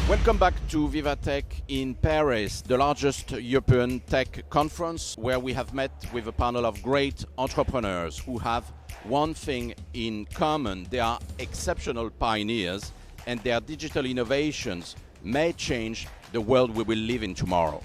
Welcome back to VivaTech in Paris, the largest European tech conference, where we have met with a panel of great entrepreneurs who have one thing in common. They are exceptional pioneers, and their digital innovations may change the world we will live in tomorrow.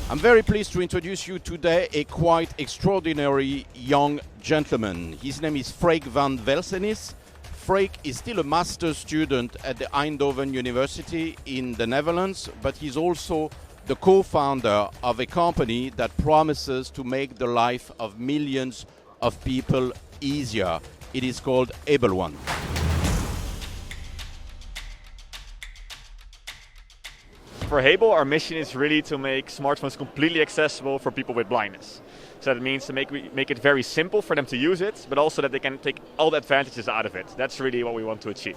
I'm very pleased to introduce you today a quite extraordinary young gentleman. His name is Freek van Welsenis. Freek is still a master's student at the Eindhoven University in the Netherlands, but he's also the co-founder of a company that promises to make the life of millions of people easier. It is called Hable One. For Hable, our mission is really to make smartphones completely accessible for people with blindness. So that means to make it very simple for them to use it, but also that they can take all the advantages out of it. That's really what we want to achieve.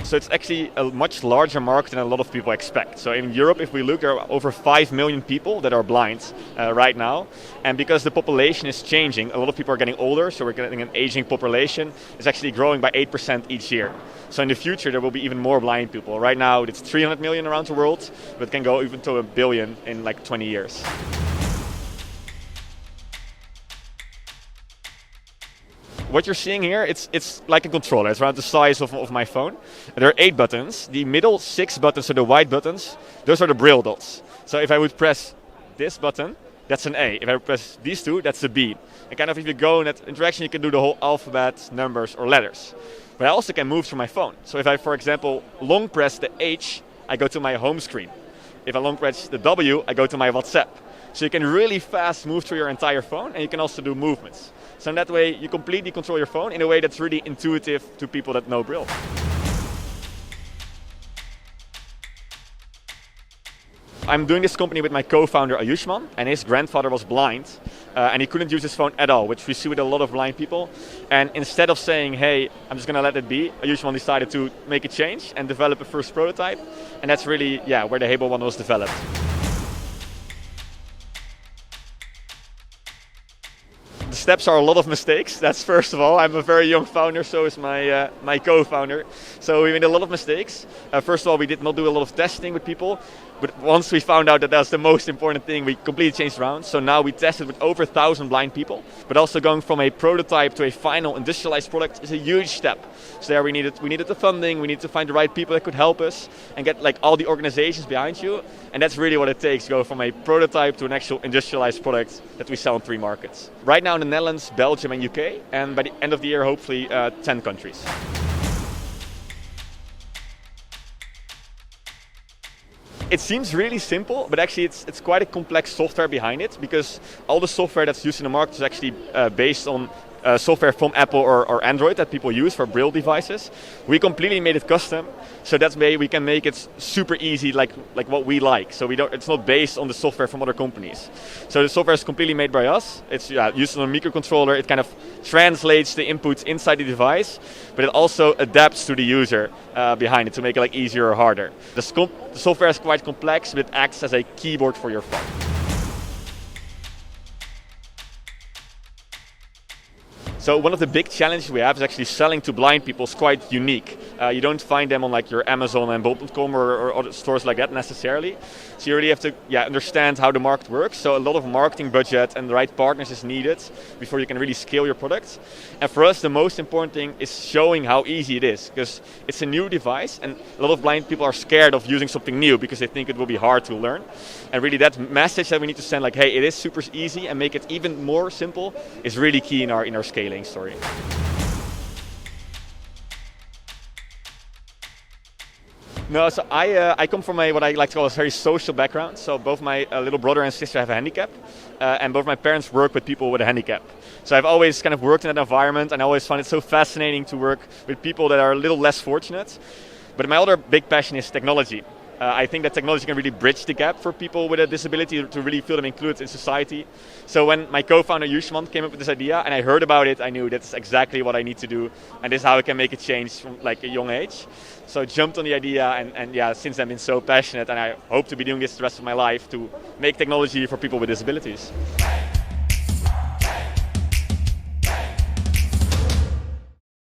So it's actually a much larger market than a lot of people expect. So in Europe, if we look, there are over 5 million people that are blind right now. And because the population is changing, a lot of people are getting older, so we're getting an aging population. It's actually growing by 8% each year. So in the future, there will be even more blind people. Right now, it's 300 million around the world, but it can go even to 1 billion in like 20 years. What you're seeing here, it's like a controller. It's around the size of my phone. And there are 8 buttons. The middle 6 buttons are the white buttons. Those are the braille dots. So if I would press this button, that's an A. If I would press these 2, that's a B. And kind of if you go in that interaction, you can do the whole alphabet, numbers, or letters. But I also can move through my phone. So if I, for example, long press the H, I go to my home screen. If I long press the W, I go to my WhatsApp. So you can really fast move through your entire phone, and you can also do movements. So in that way, you completely control your phone in a way that's really intuitive to people that know Braille. I'm doing this company with my co-founder Ayushman, and his grandfather was blind, and he couldn't use his phone at all, which we see with a lot of blind people. And instead of saying, hey, I'm just going to let it be, Ayushman decided to make a change and develop a first prototype. And that's really where the Hable One was developed. The steps are a lot of mistakes. That's first of all. I'm a very young founder, so is my co-founder. So we made a lot of mistakes. First of all, we did not do a lot of testing with people. But once we found out that that's the most important thing, we completely changed around. So now we tested with over 1,000 blind people. But also going from a prototype to a final industrialized product is a huge step. So there we needed the funding, we needed to find the right people that could help us and get like all the organizations behind you. And that's really what it takes to go from a prototype to an actual industrialized product that we sell in 3 markets. Right now in the Netherlands, Belgium and UK, and by the end of the year, hopefully 10 countries. It seems really simple, but actually it's quite a complex software behind it, because all the software that's used in the market is actually based on software from Apple or Android that people use for Braille devices. We completely made it custom, so that way we can make it super easy, like what we like. So it's not based on the software from other companies. So the software is completely made by us. It's used on a microcontroller. It kind of translates the inputs inside the device, but it also adapts to the user behind it to make it like easier or harder. The software is quite complex, but it acts as a keyboard for your phone. So one of the big challenges we have is actually selling to blind people is quite unique. You don't find them on like your Amazon and Bolt.com or other stores like that necessarily. So you really have to understand how the market works. So a lot of marketing budget and the right partners is needed before you can really scale your product. And for us, the most important thing is showing how easy it is, because it's a new device and a lot of blind people are scared of using something new because they think it will be hard to learn. And really that message that we need to send, like, hey, it is super easy, and make it even more simple, is really key in our scaling story. No, so I come from what I like to call a very social background. So both my little brother and sister have a handicap, and both my parents work with people with a handicap. So I've always kind of worked in that environment, and I always find it so fascinating to work with people that are a little less fortunate. But my other big passion is technology. I think that technology can really bridge the gap for people with a disability to really feel them included in society. So when my co-founder Ayushman came up with this idea and I heard about it, I knew that's exactly what I need to do, and this is how I can make a change from like a young age. So I jumped on the idea, and since then I've been so passionate, and I hope to be doing this the rest of my life to make technology for people with disabilities.